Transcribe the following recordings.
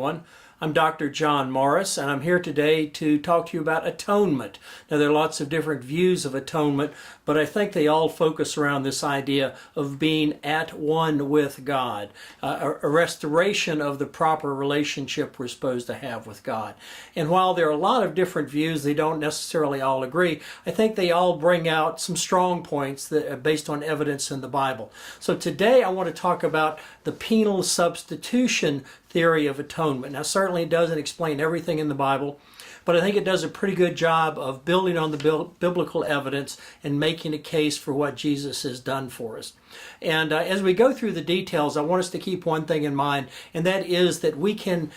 everyone. I'm Dr. John Morris, and I'm here today to talk to you about atonement. Now, there are lots of different views of atonement, but I think they all focus around this idea of being at one with God, a restoration of the proper relationship we're supposed to have with God. And while there are a lot of different views, they don't necessarily all agree. I think they all bring out some strong points that are based on evidence in the Bible. So today I want to talk about the penal substitution theory of atonement. Now, certainly it doesn't explain everything in the Bible, but I think it does a pretty good job of building on the biblical evidence and making a case for what Jesus has done for us. And as we go through the details, I want us to keep one thing in mind, and that is that we can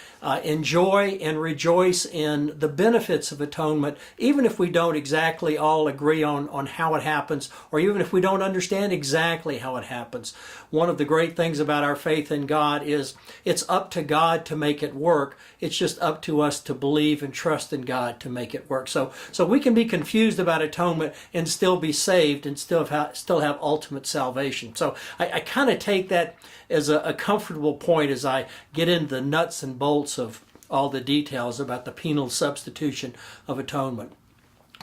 enjoy and rejoice in the benefits of atonement, even if we don't exactly all agree on how it happens, or even if we don't understand exactly how it happens. One of the great things about our faith in God is it's up to God to make it work. It's just up to us to believe and trust in God to make it work. So we can be confused about atonement and still be saved and still have ultimate salvation. So I kind of take that as a comfortable point as I get into the nuts and bolts of all the details about the penal substitution of atonement.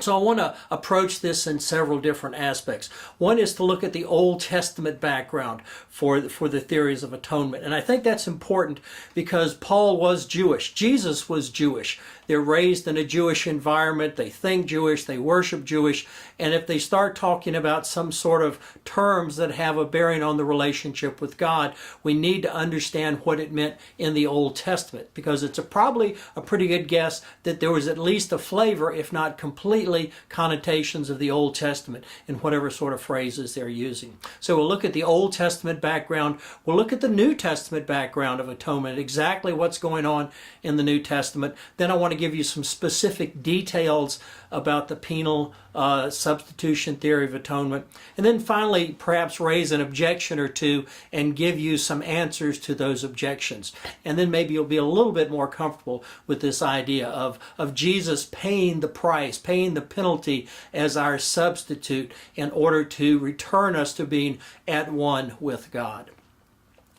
So I want to approach this in several different aspects. One is to look at the Old Testament background for the theories of atonement. And I think that's important because Paul was Jewish. Jesus was Jewish. They're raised in a Jewish environment. They think Jewish. They worship Jewish. And if they start talking about some sort of terms that have a bearing on the relationship with God, we need to understand what it meant in the Old Testament, because it's probably a pretty good guess that there was at least a flavor, if not completely, connotations of the Old Testament in whatever sort of phrases they're using. So we'll look at the Old Testament background. We'll look at the New Testament background of atonement, exactly what's going on in the New Testament. Then I want to give you some specific details about the penal substitution theory of atonement. And then finally, perhaps raise an objection or two and give you some answers to those objections. And then maybe you'll be a little bit more comfortable with this idea of Jesus paying the price, paying the penalty as our substitute in order to return us to being at one with God.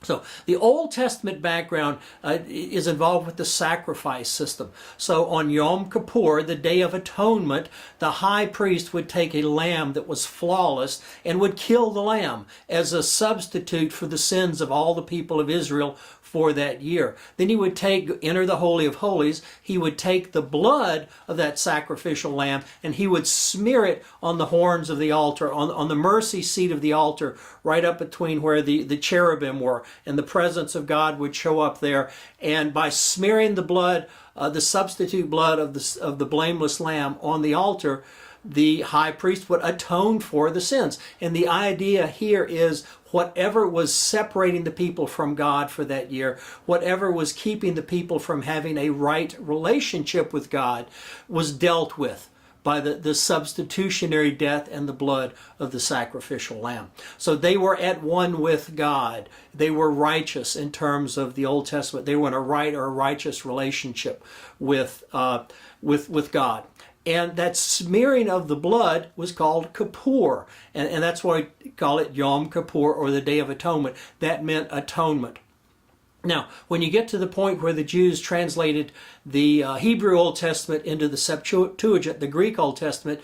So the Old Testament background is involved with the sacrifice system. So on Yom Kippur, the Day of Atonement, the high priest would take a lamb that was flawless and would kill the lamb as a substitute for the sins of all the people of Israel for that year. Then he would enter the Holy of Holies. He would take the blood of that sacrificial lamb and he would smear it on the horns of the altar, on the mercy seat of the altar, right up between where the cherubim were. And the presence of God would show up there. And by smearing the blood, the substitute blood of the blameless lamb on the altar, the high priest would atone for the sins. And the idea here is whatever was separating the people from God for that year, whatever was keeping the people from having a right relationship with God, was dealt with by the substitutionary death and the blood of the sacrificial lamb. So they were at one with God. They were righteous in terms of the Old Testament. They were in a right or a righteous relationship with God. And that smearing of the blood was called Kippur. And that's why we call it Yom Kippur, or the Day of Atonement. That meant atonement. Now, when you get to the point where the Jews translated the Hebrew Old Testament into the Septuagint, the Greek Old Testament,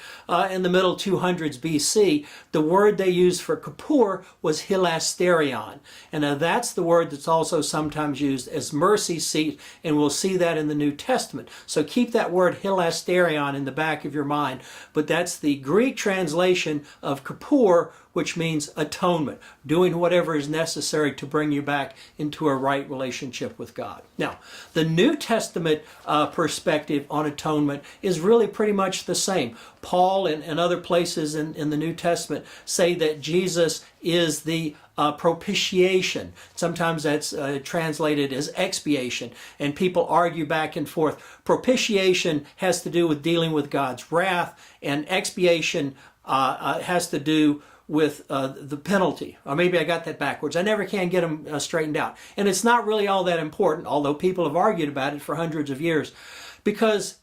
in the middle 200s BC, the word they used for Kippur was hilasterion. And now that's the word that's also sometimes used as mercy seat, and we'll see that in the New Testament. So keep that word hilasterion in the back of your mind. But that's the Greek translation of Kippur, which means atonement, doing whatever is necessary to bring you back into a right relationship with God. Now, the New Testament perspective on atonement is really pretty much the same. Paul and other places in the New Testament say that Jesus is the propitiation. Sometimes that's translated as expiation, and people argue back and forth. Propitiation has to do with dealing with God's wrath, and expiation has to do with the penalty. Or maybe I got that backwards. I never can get them straightened out. And it's not really all that important, although people have argued about it for hundreds of years, because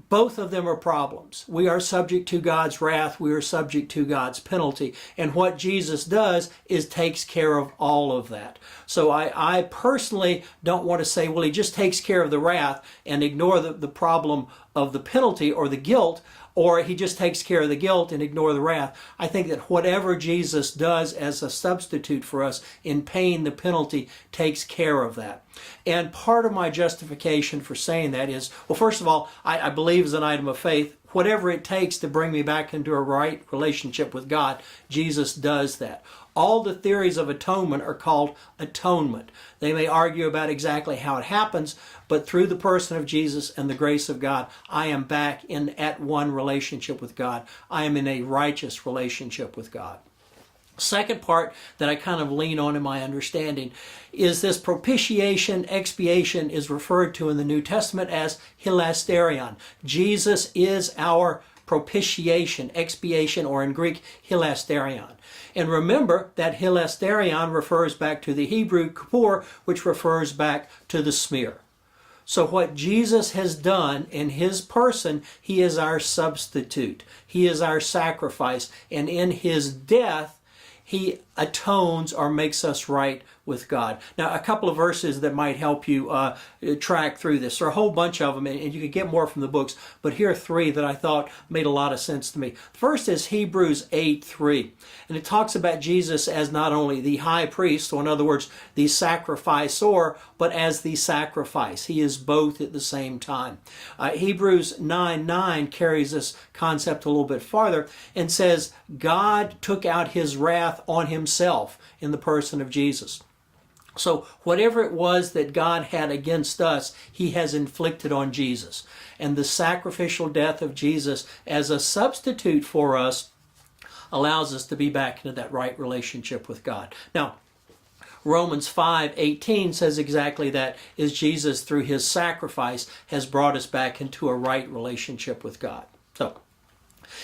both of them are problems. We are subject to God's wrath. We are subject to God's penalty. And what Jesus does is takes care of all of that. So I personally don't want to say, well, he just takes care of the wrath and ignore the problem of the penalty or the guilt, or he just takes care of the guilt and ignore the wrath. I think that whatever Jesus does as a substitute for us in paying the penalty takes care of that. And part of my justification for saying that is, well, first of all, I believe as an item of faith, whatever it takes to bring me back into a right relationship with God, Jesus does that. All the theories of atonement are called atonement. They may argue about exactly how it happens, but through the person of Jesus and the grace of God, I am back in at one relationship with God. I am in a righteous relationship with God. Second part that I kind of lean on in my understanding is this propitiation, expiation is referred to in the New Testament as hilasterion. Jesus is our propitiation, expiation, or in Greek, hilasterion. And remember that hilasterion refers back to the Hebrew kippur, which refers back to the smear. So what Jesus has done in his person, he is our substitute. He is our sacrifice. And in his death, he atones or makes us right with God. Now, a couple of verses that might help you track through this. There are a whole bunch of them, and you can get more from the books, but here are three that I thought made a lot of sense to me. The first is Hebrews 8:3, and it talks about Jesus as not only the high priest, so in other words, the sacrificer, but as the sacrifice. He is both at the same time. Hebrews 9:9 carries this concept a little bit farther and says, God took out his wrath on himself in the person of Jesus. So whatever it was that God had against us, he has inflicted on Jesus. And the sacrificial death of Jesus as a substitute for us allows us to be back into that right relationship with God. Now, Romans 5:18 says exactly that, is Jesus through his sacrifice has brought us back into a right relationship with God. So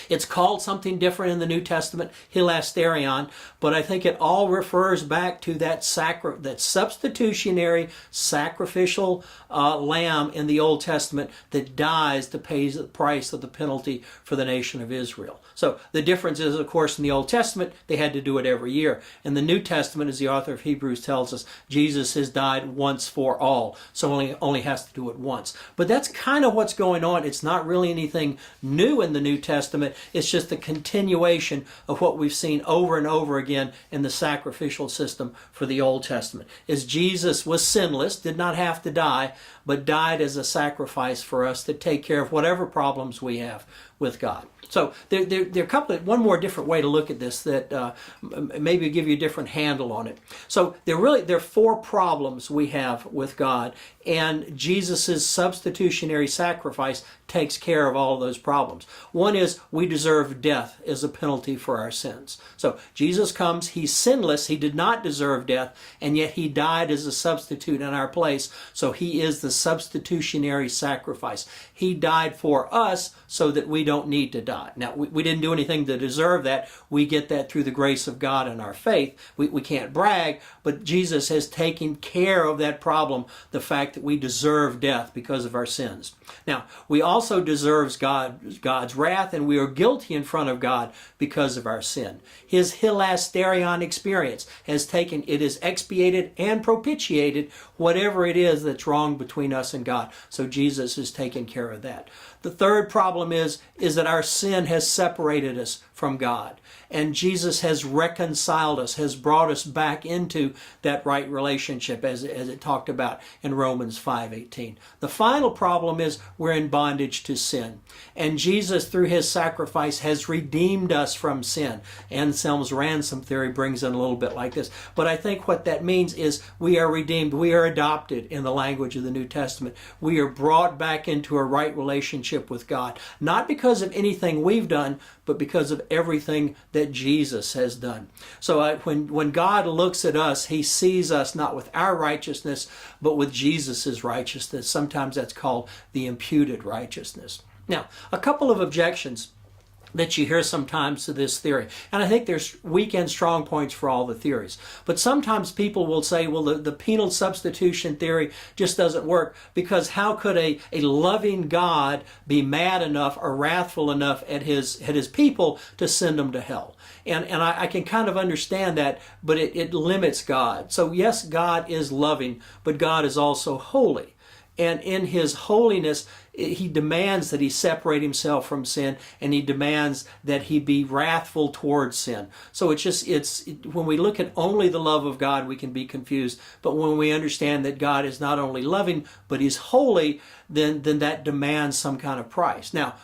it's called something different in the New Testament, hilasterion, but I think it all refers back to that substitutionary sacrificial lamb in the Old Testament that dies to pay the price of the penalty for the nation of Israel. So the difference is, of course, in the Old Testament, they had to do it every year. In the New Testament, as the author of Hebrews tells us, Jesus has died once for all, so only has to do it once. But that's kind of what's going on. It's not really anything new in the New Testament. It's just a continuation of what we've seen over and over again in the sacrificial system for the Old Testament. As Jesus was sinless, did not have to die, but died as a sacrifice for us to take care of whatever problems we have with God. So there are one more different way to look at this that maybe give you a different handle on it. So there are four problems we have with God, and Jesus' substitutionary sacrifice takes care of all of those problems. One is we deserve death as a penalty for our sins. So Jesus comes, he's sinless, he did not deserve death, and yet he died as a substitute in our place. So he is the substitutionary sacrifice. He died for us so that we don't need to die. Now, we didn't do anything to deserve that. We get that through the grace of God and our faith. We can't brag, but Jesus has taken care of that problem, the fact that we deserve death because of our sins. Now, we also deserve God's wrath, and we are guilty in front of God because of our sin. His hilasterion experience it is expiated and propitiated whatever it is that's wrong between us and God. So Jesus has taken care of that. The third problem is that our sin has separated us from God. And Jesus has reconciled us, has brought us back into that right relationship as it talked about in Romans 5:18. The final problem is we're in bondage to sin. And Jesus, through his sacrifice, has redeemed us from sin. Anselm's ransom theory brings in a little bit like this. But I think what that means is we are redeemed. We are adopted in the language of the New Testament. We are brought back into a right relationship with God. Not because of anything we've done, but because of everything that Jesus has done. So when God looks at us, he sees us not with our righteousness, but with Jesus' righteousness. Sometimes that's called the imputed righteousness. Now, a couple of objections that you hear sometimes to this theory. And I think there's weak and strong points for all the theories. But sometimes people will say, well, the penal substitution theory just doesn't work, because how could a loving God be mad enough or wrathful enough at his people to send them to hell? And I can kind of understand that, but it limits God. So yes, God is loving, but God is also holy. And in his holiness, he demands that he separate himself from sin, and he demands that he be wrathful towards sin. So when we look at only the love of God, we can be confused. But when we understand that God is not only loving, but he's holy, then that demands some kind of price. Now,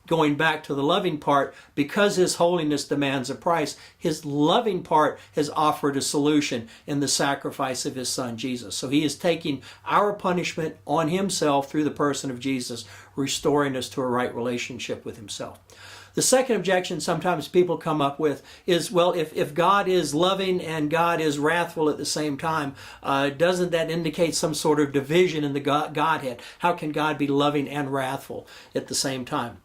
going back to the loving part, because his holiness demands a price, his loving part has offered a solution in the sacrifice of his son Jesus. So he is taking our punishment on himself through the person of Jesus, restoring us to a right relationship with himself. The second objection sometimes people come up with is, well, if God is loving and God is wrathful at the same time, doesn't that indicate some sort of division in the Godhead? How can God be loving and wrathful at the same time?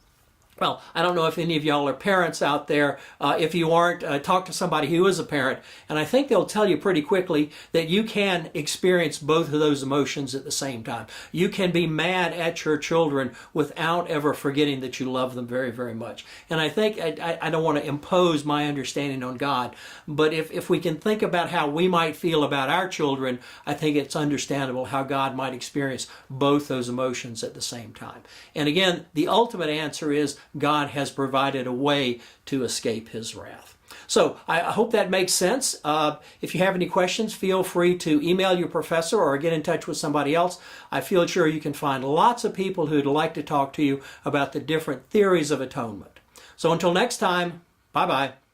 Well, I don't know if any of y'all are parents out there. If you aren't, talk to somebody who is a parent, and I think they'll tell you pretty quickly that you can experience both of those emotions at the same time. You can be mad at your children without ever forgetting that you love them very, very much. And I think, I don't want to impose my understanding on God, but if we can think about how we might feel about our children, I think it's understandable how God might experience both those emotions at the same time. And again, the ultimate answer is God has provided a way to escape his wrath. So I hope that makes sense. If you have any questions, feel free to email your professor or get in touch with somebody else. I feel sure you can find lots of people who'd like to talk to you about the different theories of atonement. So until next time, bye-bye.